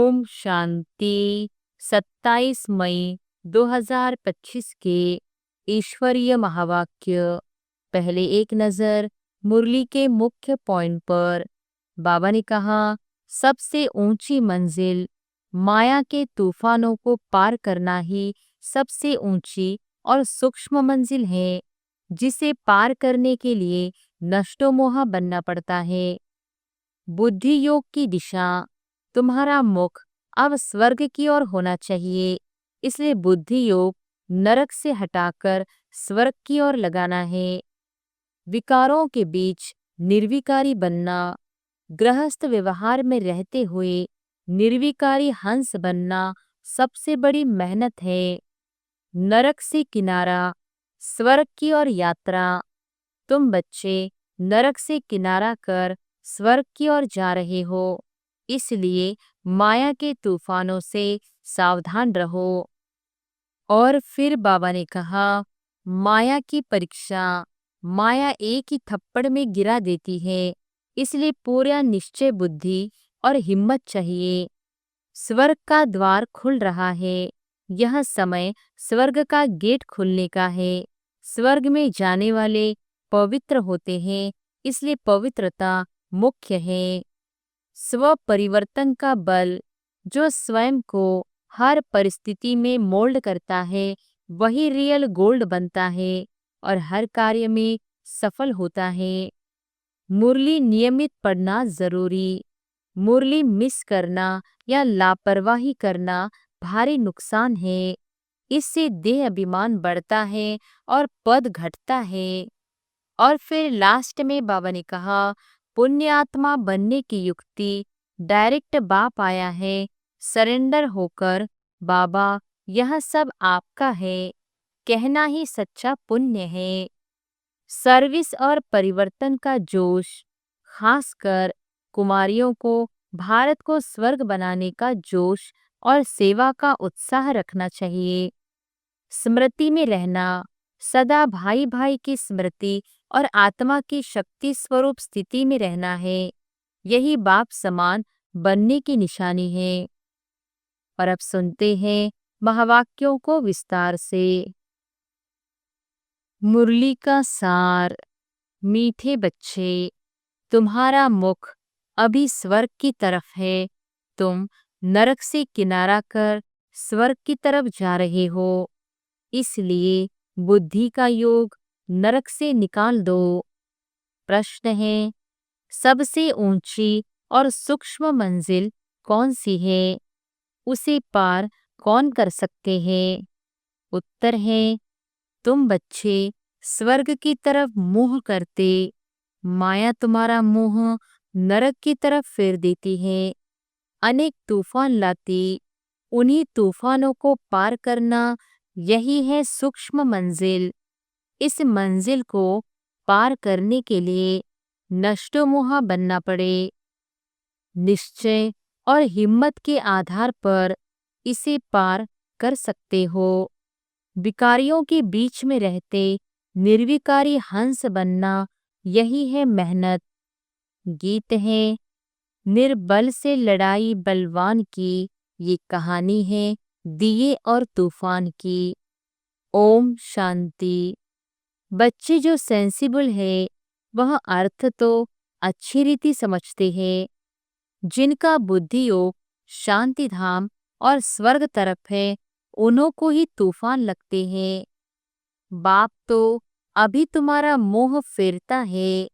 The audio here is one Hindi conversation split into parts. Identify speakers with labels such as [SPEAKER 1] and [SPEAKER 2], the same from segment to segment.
[SPEAKER 1] ओम शांति। 27 मई 2025 के ईश्वरीय महावाक्य। पहले एक नजर मुरली के मुख्य पॉइंट पर। बाबा ने कहा, सबसे ऊंची मंजिल माया के तूफानों को पार करना ही सबसे ऊंची और सूक्ष्म मंजिल है, जिसे पार करने के लिए नष्टोमोह बनना पड़ता है। बुद्धि योग की दिशा। तुम्हारा मुख अब स्वर्ग की ओर होना चाहिए, इसलिए बुद्धि योग नरक से हटाकर स्वर्ग की ओर लगाना है। विकारों के बीच निर्विकारी बनना। गृहस्थ व्यवहार में रहते हुए निर्विकारी हंस बनना सबसे बड़ी मेहनत है। नरक से किनारा, स्वर्ग की ओर यात्रा। तुम बच्चे नरक से किनारा कर स्वर्ग की ओर जा रहे हो, इसलिए माया के तूफानों से सावधान रहो। और फिर बाबा ने कहा, माया की परीक्षा। माया एक ही थप्पड़ में गिरा देती है, इसलिए पूरा निश्चय बुद्धि और हिम्मत चाहिए। स्वर्ग का द्वार खुल रहा है, यह समय स्वर्ग का गेट खुलने का है। स्वर्ग में जाने वाले पवित्र होते हैं, इसलिए पवित्रता मुख्य है। स्व परिवर्तन का बल। जो स्वयं को हर परिस्थिति में मोल्ड करता है, वही रियल गोल्ड बनता है और हर कार्य में सफल होता है। मुरली नियमित पढ़ना जरूरी। मुरली मिस करना या लापरवाही करना भारी नुकसान है। इससे देह अभिमान बढ़ता है और पद घटता है। और फिर लास्ट में बाबा ने कहा, पुण्यात्मा बनने की युक्ति। डायरेक्ट बाप आया है, सरेंडर होकर बाबा यह सब आपका है कहना ही सच्चा पुण्य है। सर्विस और परिवर्तन का जोश। खासकर कुमारियों को भारत को स्वर्ग बनाने का जोश और सेवा का उत्साह रखना चाहिए। स्मृति में रहना। सदा भाई भाई की स्मृति और आत्मा की शक्ति स्वरूप स्थिति में रहना है। यही बाप समान बनने की निशानी है। और अब सुनते हैं महावाक्यों को विस्तार से। मुरली का सार। मीठे बच्चे, तुम्हारा मुख अभी स्वर्ग की तरफ है। तुम नरक से किनारा कर स्वर्ग की तरफ जा रहे हो, इसलिए बुद्धि का योग नरक से निकाल दो। प्रश्न है, सबसे ऊंची और सूक्ष्म मंजिल कौन सी है? उसे पार कौन कर सकते हैं? उत्तर है, तुम बच्चे स्वर्ग की तरफ मुंह करते, माया तुम्हारा मुंह नरक की तरफ फेर देती है। अनेक तूफान लाती, उन्हीं तूफानों को पार करना, यही है सूक्ष्म मंजिल। इस मंजिल को पार करने के लिए नष्टोमोह बनना पड़े। निश्चय और हिम्मत के आधार पर इसे पार कर सकते हो। विकारियों के बीच में रहते निर्विकारी हंस बनना, यही है मेहनत। गीत है, निर्बल से लड़ाई बलवान की, ये कहानी है दिए और तूफान की। ओम शांति। बच्चे जो सेंसिबल है, वह अर्थ तो अच्छी रीति समझते हैं। जिनका बुद्धि योग शांति धाम और स्वर्ग तरफ है, उन्हों को ही तूफान लगते हैं। बाप तो अभी तुम्हारा मोह फेरता है।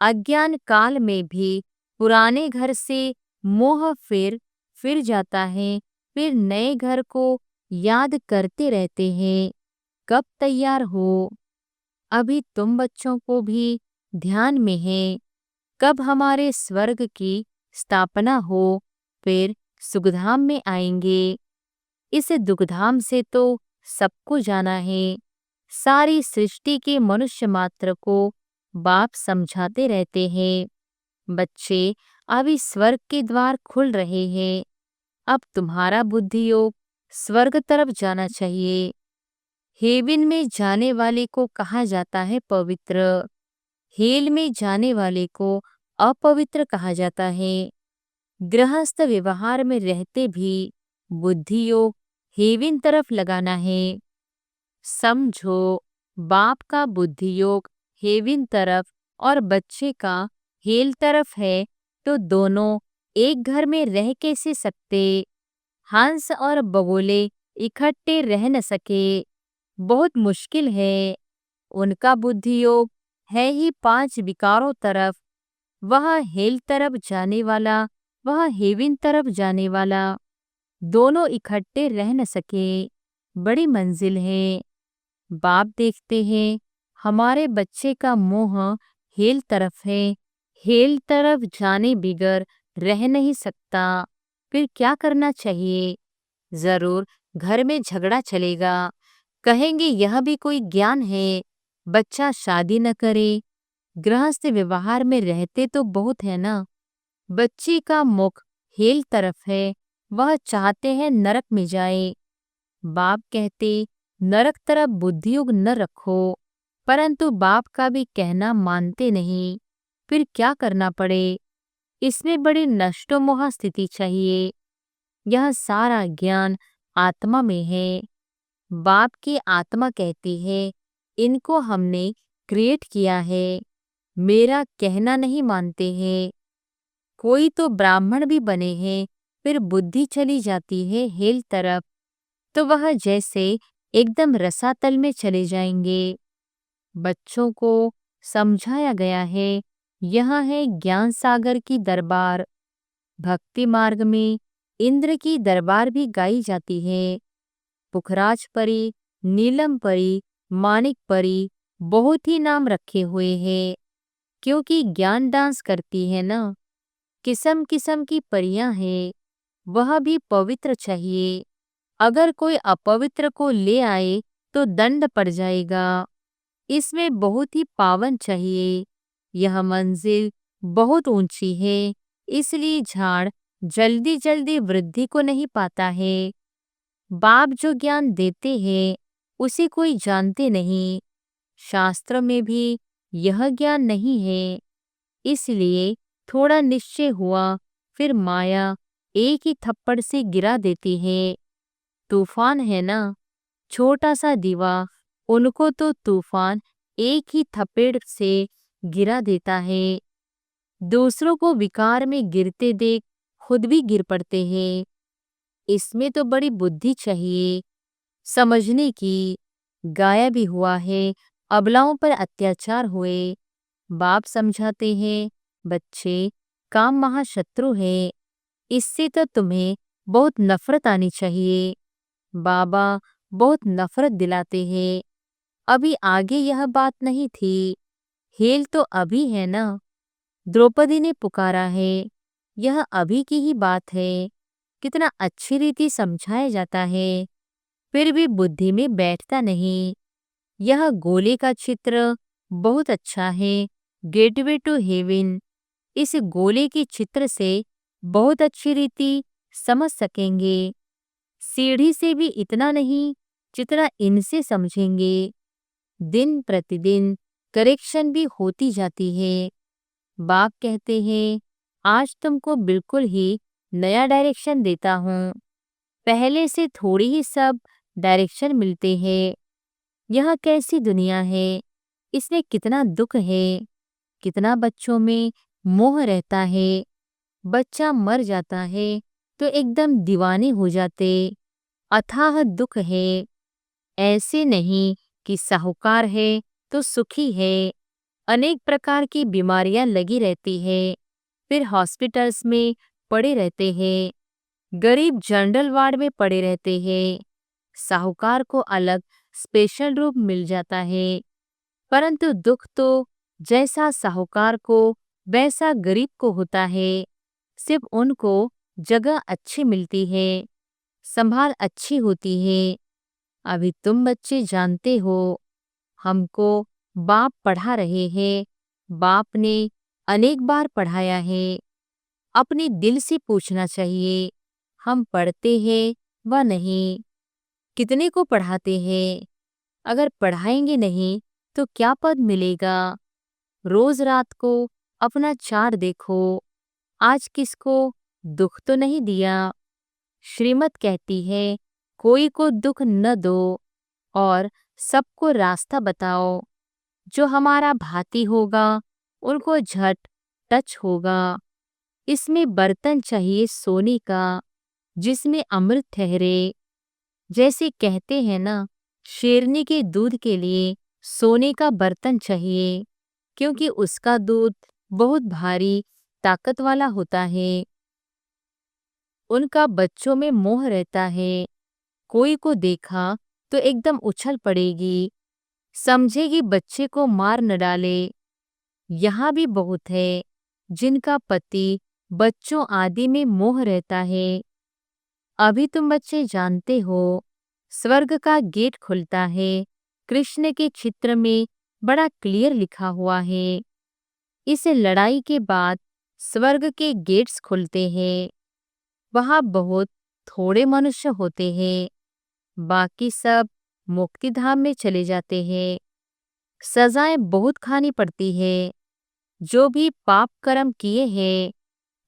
[SPEAKER 1] अज्ञान काल में भी पुराने घर से मोह फिर जाता है, फिर नए घर को याद करते रहते हैं। कब तैयार हो? अभी तुम बच्चों को भी ध्यान में है, कब हमारे स्वर्ग की स्थापना हो, फिर सुखधाम में आएंगे। इस दुखधाम से तो सबको जाना है। सारी सृष्टि के मनुष्य मात्र को बाप समझाते रहते हैं, बच्चे अभी स्वर्ग के द्वार खुल रहे हैं। अब तुम्हारा बुद्धि योग स्वर्ग तरफ जाना चाहिए। हेवन में जाने वाले को कहा जाता है पवित्र, हेल में जाने वाले को अपवित्र कहा जाता है। गृहस्थ व्यवहार में रहते भी बुद्धि योग हेविन तरफ लगाना है। समझो, बाप का बुद्धि योग हेविन तरफ और बच्चे का हेल तरफ है, तो दोनों एक घर में रह कैसे सकते? हंस और बगुले इकट्ठे रह न सके, बहुत मुश्किल है। उनका बुद्धि योग है ही 5 विकारों तरफ, वह हेल तरफ जाने वाला, वह हेविन तरफ जाने वाला, दोनों इकट्ठे रह न सके, बड़ी मंजिल है। बाप देखते हैं हमारे बच्चे का मोह हेल तरफ है, हेल तरफ जाने बिगर रह नहीं सकता। फिर क्या करना चाहिए? जरूर घर में झगड़ा चलेगा, कहेंगे यह भी कोई ज्ञान है, बच्चा शादी न करे। गृहस्थ व्यवहार में रहते तो बहुत है ना। बच्ची का मुख हेल तरफ है, वह चाहते हैं नरक में जाए। बाप कहते नरक तरफ बुद्धियोग न रखो, परंतु बाप का भी कहना मानते नहीं। फिर क्या करना पड़े? इसमें बड़ी नष्टोमोह स्थिति चाहिए। यह सारा ज्ञान आत्मा में है। बाप की आत्मा कहती है इनको हमने क्रिएट किया है, मेरा कहना नहीं मानते हैं। कोई तो ब्राह्मण भी बने हैं, फिर बुद्धि चली जाती है हेल तरफ, तो वह जैसे एकदम रसातल में चले जाएंगे। बच्चों को समझाया गया है यह है ज्ञान सागर की दरबार। भक्ति मार्ग में इंद्र की दरबार भी गाई जाती है। पुखराज परी, नीलम परी, मानिक परी, बहुत ही नाम रखे हुए हैं, क्योंकि ज्ञान डांस करती है ना। किस्म किस्म की परियां हैं, वह भी पवित्र चाहिए। अगर कोई अपवित्र को ले आए तो दंड पड़ जाएगा। इसमें बहुत ही पावन चाहिए। यह मंजिल बहुत ऊंची है, इसलिए झाड़ जल्दी जल्दी वृद्धि को नहीं पाता है। बाप जो ज्ञान देते हैं उसे कोई जानते नहीं। शास्त्र में भी यह ज्ञान नहीं है, इसलिए थोड़ा निश्चय हुआ, फिर माया एक ही थप्पड़ से गिरा देती है। तूफान है ना, छोटा सा दीवा, उनको तो तूफान एक ही थपेड़ से गिरा देता है। दूसरों को विकार में गिरते देख खुद भी गिर पड़ते हैं। इसमें तो बड़ी बुद्धि चाहिए समझने की। गाया भी हुआ है, अबलाओं पर अत्याचार हुए। बाप समझाते हैं बच्चे, काम महाशत्रु है, इससे तो तुम्हें बहुत नफरत आनी चाहिए। बाबा बहुत नफरत दिलाते हैं। अभी आगे यह बात नहीं थी, हेल तो अभी है ना। द्रौपदी ने पुकारा है, यह अभी की ही बात है। कितना अच्छी रीति समझाया जाता है, फिर भी बुद्धि में बैठता नहीं। यह गोले का चित्र बहुत अच्छा है, गेटवे टू हेवन। इस गोले के चित्र से बहुत अच्छी रीति समझ सकेंगे। सीढ़ी से भी इतना नहीं जितना इनसे समझेंगे। दिन प्रतिदिन करेक्शन भी होती जाती है। बाप कहते हैं आज तुमको बिल्कुल ही नया डायरेक्शन देता हूँ। पहले से थोड़ी ही सब डायरेक्शन मिलते हैं। यह कैसी दुनिया है, इसमें कितना दुख है, कितना बच्चों में मोह रहता है। बच्चा मर जाता है तो एकदम दीवाने हो जाते, अथाह दुख है। ऐसे नहीं कि साहूकार है तो सुखी है। अनेक प्रकार की बीमारियां लगी रहती है, फिर हॉस्पिटल्स में पड़े रहते हैं। गरीब जनरल वार्ड में पड़े रहते हैं। साहूकार को अलग स्पेशल रूप मिल जाता है, परंतु दुख तो जैसा साहूकार को वैसा गरीब को होता है। सिर्फ उनको जगह अच्छी मिलती है, संभाल अच्छी होती है। अभी तुम बच्चे जानते हो, हमको बाप पढ़ा रहे हैं। बाप ने अनेक बार पढ़ाया है। अपने दिल से पूछना चाहिए, हम पढ़ते हैं व नहीं? कितने को पढ़ाते हैं? अगर पढ़ाएंगे नहीं तो क्या पद मिलेगा? रोज रात को अपना चार्ट देखो, आज किसको दुख तो नहीं दिया। श्रीमत कहती है, कोई को दुख न दो और सबको रास्ता बताओ। जो हमारा भाती होगा उनको झट टच होगा। इसमें बर्तन चाहिए सोने का, जिसमें अमृत ठहरे। जैसे कहते हैं ना, शेरनी के दूध के लिए सोने का बर्तन चाहिए, क्योंकि उसका दूध बहुत भारी ताकत वाला होता है। उनका बच्चों में मोह रहता है। कोई को देखा तो एकदम उछल पड़ेगी, समझेगी बच्चे को मार न डाले। यहाँ भी बहुत है जिनका पति बच्चों आदि में मोह रहता है। अभी तुम बच्चे जानते हो, स्वर्ग का गेट खुलता है। कृष्ण के चित्र में बड़ा क्लियर लिखा हुआ है। इस लड़ाई के बाद स्वर्ग के गेट्स खुलते हैं। वहाँ बहुत थोड़े मनुष्य होते हैं, बाकी सब मुक्ति धाम में चले जाते हैं। सजाएं बहुत खानी पड़ती है। जो भी पाप कर्म किए हैं,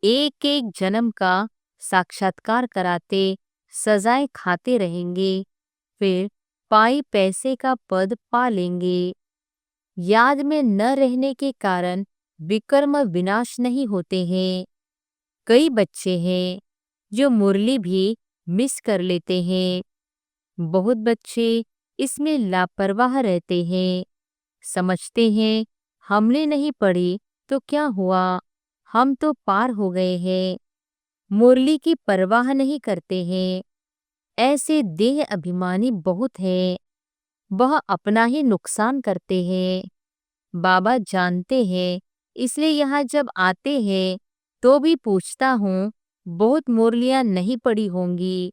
[SPEAKER 1] एक एक जन्म का साक्षात्कार कराते सजाएं खाते रहेंगे, फिर पाई पैसे का पद पा लेंगे। याद में न रहने के कारण विकर्म विनाश नहीं होते हैं। कई बच्चे हैं जो मुरली भी मिस कर लेते हैं। बहुत बच्चे इसमें लापरवाह रहते हैं। समझते हैं हमने नहीं पढ़ी तो क्या हुआ, हम तो पार हो गए हैं। मुरली की परवाह नहीं करते हैं। ऐसे देह अभिमानी बहुत है। वह अपना ही नुकसान करते हैं। बाबा जानते हैं, इसलिए यहाँ जब आते हैं तो भी पूछता हूँ, बहुत मुरलियाँ नहीं पड़ी होंगी,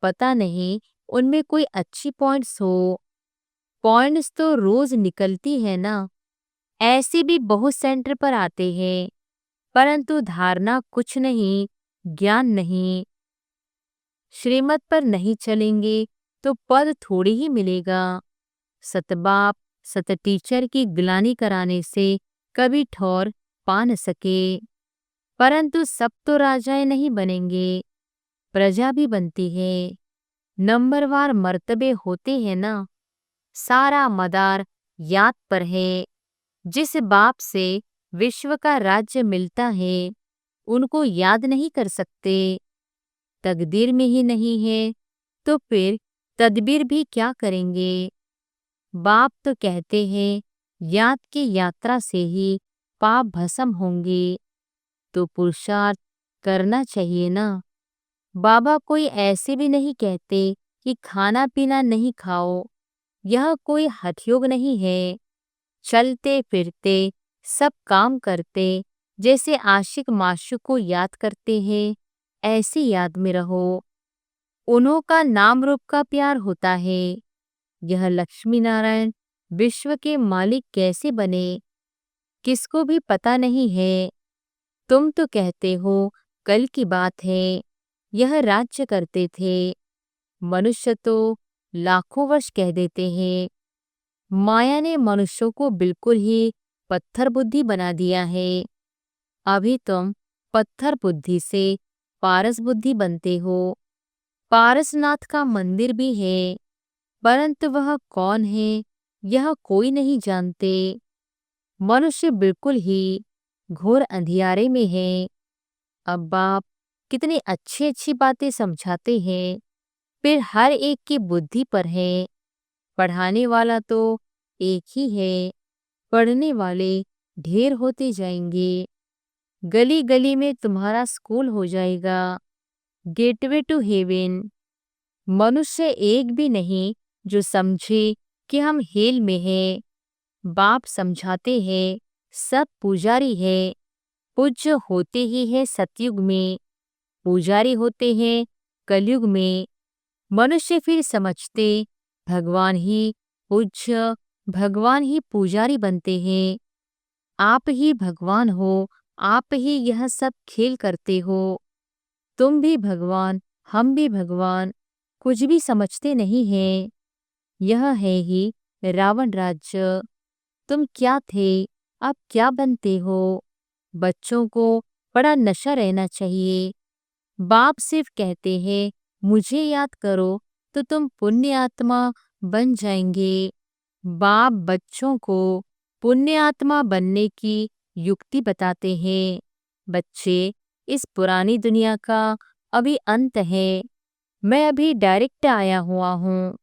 [SPEAKER 1] पता नहीं उनमें कोई अच्छी पॉइंट्स हो। पॉइंट्स तो रोज निकलती है ना। ऐसे भी बहुत सेंटर पर आते हैं, परंतु धारणा कुछ नहीं, ज्ञान नहीं। श्रीमत पर नहीं चलेंगे तो पद थोड़ी ही मिलेगा। सतबाप सत टीचर की गिलानी कराने से कभी ठौर पा न सके। परंतु सब तो राजाएं नहीं बनेंगे, प्रजा भी बनती है। नंबरवार मर्तबे होते हैं ना। सारा मदार याद पर है। जिस बाप से विश्व का राज्य मिलता है, उनको याद नहीं कर सकते। तकदीर में ही नहीं है तो फिर तदबीर भी क्या करेंगे। बाप तो कहते हैं याद की यात्रा से ही पाप भस्म होंगे, तो पुरुषार्थ करना चाहिए ना। बाबा कोई ऐसे भी नहीं कहते कि खाना पीना नहीं खाओ। यह कोई हठयोग नहीं है। चलते फिरते सब काम करते जैसे आशिक माशूक को याद करते हैं, ऐसी याद में रहो। उन्हों का नाम रूप का प्यार होता है। यह लक्ष्मी नारायण विश्व के मालिक कैसे बने, किसको भी पता नहीं है। तुम तो कहते हो कल की बात है, यह राज्य करते थे। मनुष्य तो लाखों वर्ष कह देते हैं। माया ने मनुष्यों को बिल्कुल ही पत्थर बुद्धि बना दिया है। अभी तुम पत्थर बुद्धि से पारस बुद्धि बनते हो। पारसनाथ का मंदिर भी है, परंतु वह कौन है यह कोई नहीं जानते। मनुष्य बिल्कुल ही घोर अंधियारे में है। अब बाप कितनी अच्छी अच्छी बातें समझाते हैं, फिर हर एक की बुद्धि पर है। पढ़ाने वाला तो एक ही है, पढ़ने वाले ढेर होते जाएंगे। गली गली में तुम्हारा स्कूल हो जाएगा, गेटवे टू हेवन। मनुष्य एक भी नहीं जो समझे कि हम हेल में हैं। बाप समझाते हैं सब पुजारी है। पूज्य होते ही है सतयुग में, पुजारी होते हैं कलयुग में। मनुष्य फिर समझते भगवान ही पूज्य, भगवान ही पुजारी बनते हैं। आप ही भगवान हो, आप ही यह सब खेल करते हो। तुम भी भगवान, हम भी भगवान, कुछ भी समझते नहीं हैं। यह है ही रावण राज्य। तुम क्या थे, अब क्या बनते हो। बच्चों को बड़ा नशा रहना चाहिए, बाप सिर्फ कहते हैं मुझे याद करो तो तुम पुण्य आत्मा बन जाएंगे। बाप बच्चों को पुण्य आत्मा बनने की युक्ति बताते हैं। बच्चे, इस पुरानी दुनिया का अभी अंत है। मैं अभी डायरेक्ट आया हुआ हूँ।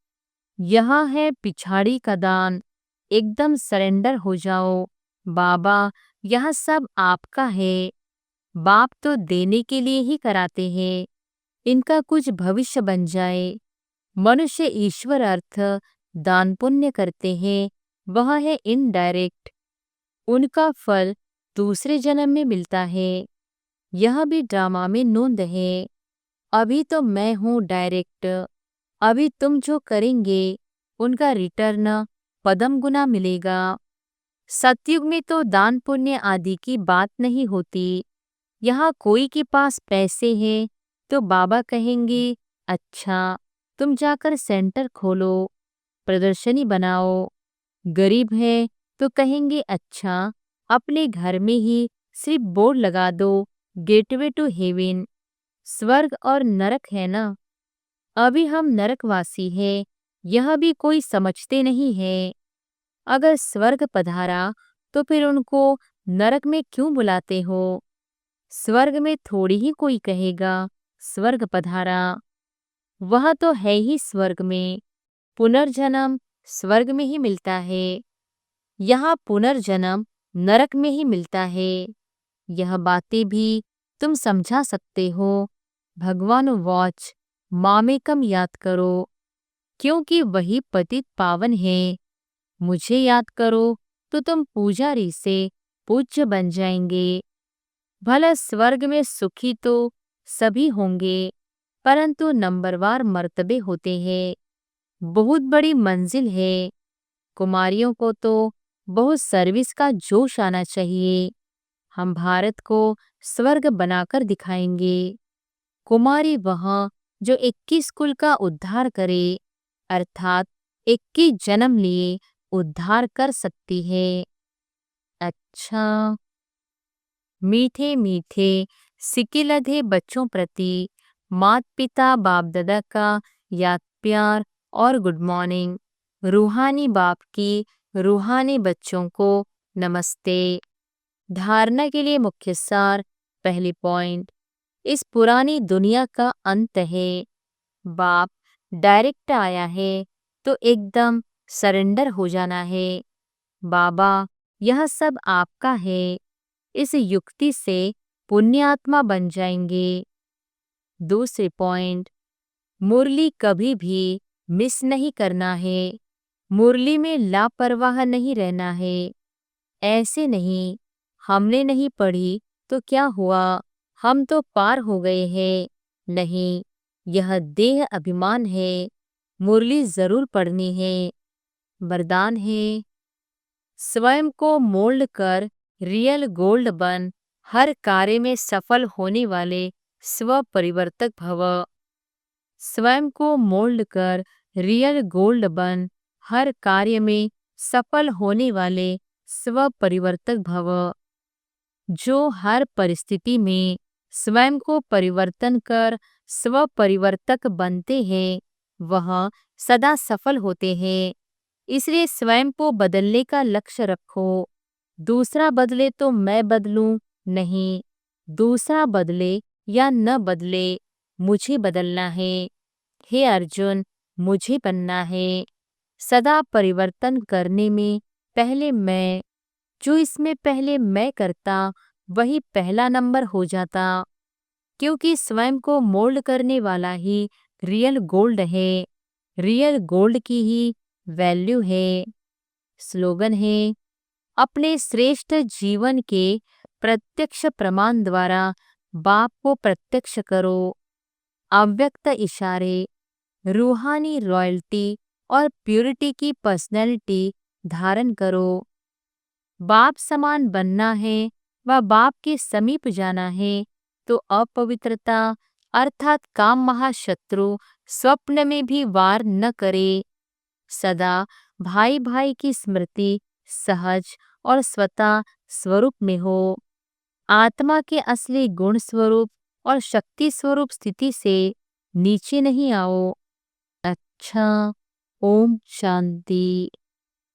[SPEAKER 1] यहाँ है पिछाड़ी का दान। एकदम सरेंडर हो जाओ। बाबा, यह सब आपका है। बाप तो देने के लिए ही कराते हैं। इनका कुछ भविष्य बन जाए। मनुष्य ईश्वर अर्थ दान पुण्य करते हैं, वह है इनडायरेक्ट। उनका फल दूसरे जन्म में मिलता है। यह भी ड्रामा में नोंद है। अभी तो मैं हूँ डायरेक्ट। अभी तुम जो करेंगे उनका रिटर्न पदम गुना मिलेगा। सतयुग में तो दान पुण्य आदि की बात नहीं होती। यहाँ कोई के पास पैसे हैं तो बाबा कहेंगे अच्छा, तुम जाकर सेंटर खोलो, प्रदर्शनी बनाओ। गरीब है तो कहेंगे अच्छा, अपने घर में ही सिर्फ बोर्ड लगा दो, गेटवे टू हेवन। स्वर्ग और नरक है ना। अभी हम नरकवासी हैं, यह भी कोई समझते नहीं है। अगर स्वर्ग पधारा तो फिर उनको नरक में क्यों बुलाते हो? स्वर्ग में थोड़ी ही कोई कहेगा स्वर्ग पधारा। वह तो है ही स्वर्ग में। पुनर्जन्म स्वर्ग में ही मिलता है। यहाँ पुनर्जन्म नरक में ही मिलता है। यह बातें भी तुम समझा सकते हो। भगवान वॉच, मामेकम याद करो, क्योंकि वही पतित पावन है। मुझे याद करो तो तुम पुजारी से पूज्य बन जाएंगे। भला स्वर्ग में सुखी तो सभी होंगे, परंतु नंबरवार मर्तबे होते हैं। बहुत बड़ी मंजिल है। कुमारियों को तो बहुत सर्विस का जोश आना चाहिए। हम भारत को स्वर्ग बनाकर दिखाएंगे। कुमारी वह जो 21 कुल का उद्धार करे, अर्थात 21 जन्म लिए उद्धार कर सकती है। अच्छा, मीठे मीठे सिकिलधे बच्चों प्रति माता पिता बाप दादा का याद प्यार और गुड मॉर्निंग। रूहानी बाप की रूहानी बच्चों को नमस्ते। धारणा के लिए मुख्य सार। पहली पॉइंट, इस पुरानी दुनिया का अंत है। बाप डायरेक्ट आया है तो एकदम सरेंडर हो जाना है। बाबा, यह सब आपका है। इस युक्ति से पुण्यात्मा बन जाएंगे। दूसरे पॉइंट, मुरली कभी भी मिस नहीं करना है। मुरली में लापरवाह नहीं रहना है। ऐसे नहीं, हमने नहीं पढ़ी तो क्या हुआ, हम तो पार हो गए हैं। नहीं, यह देह अभिमान है। मुरली जरूर पढ़नी है। वरदान है, स्वयं को मोल्ड कर रियल गोल्ड बन, हर कार्य में सफल होने वाले स्व परिवर्तक भव। स्वयं को मोल्ड कर रियल गोल्ड बन, हर कार्य में सफल होने वाले स्व परिवर्तक भव। जो हर परिस्थिति में स्वयं को परिवर्तन कर स्व परिवर्तक बनते हैं, वह सदा सफल होते हैं। इसलिए स्वयं को बदलने का लक्ष्य रखो। दूसरा बदले तो मैं बदलूं नहीं, दूसरा बदले या न बदले, मुझे बदलना है। हे अर्जुन, मुझे बनना है। सदा परिवर्तन करने में पहले मैं, जो इसमें पहले मैं करता वही पहला नंबर हो जाता, क्योंकि स्वयं को मोल्ड करने वाला ही रियल गोल्ड है। रियल गोल्ड की ही वैल्यू है। स्लोगन है, अपने श्रेष्ठ जीवन के प्रत्यक्ष प्रमाण द्वारा बाप को प्रत्यक्ष करो। अव्यक्त इशारे, रूहानी रॉयल्टी और प्यूरिटी की पर्सनैलिटी धारण करो। बाप समान बनना है व बाप के समीप जाना है तो अपवित्रता अर्थात काम महाशत्रु स्वप्न में भी वार न करे। सदा भाई भाई की स्मृति सहज और स्वतः स्वरूप में हो। आत्मा के असली गुण स्वरूप और शक्ति स्वरूप स्थिति से नीचे नहीं आओ। अच्छा, ओम शांति।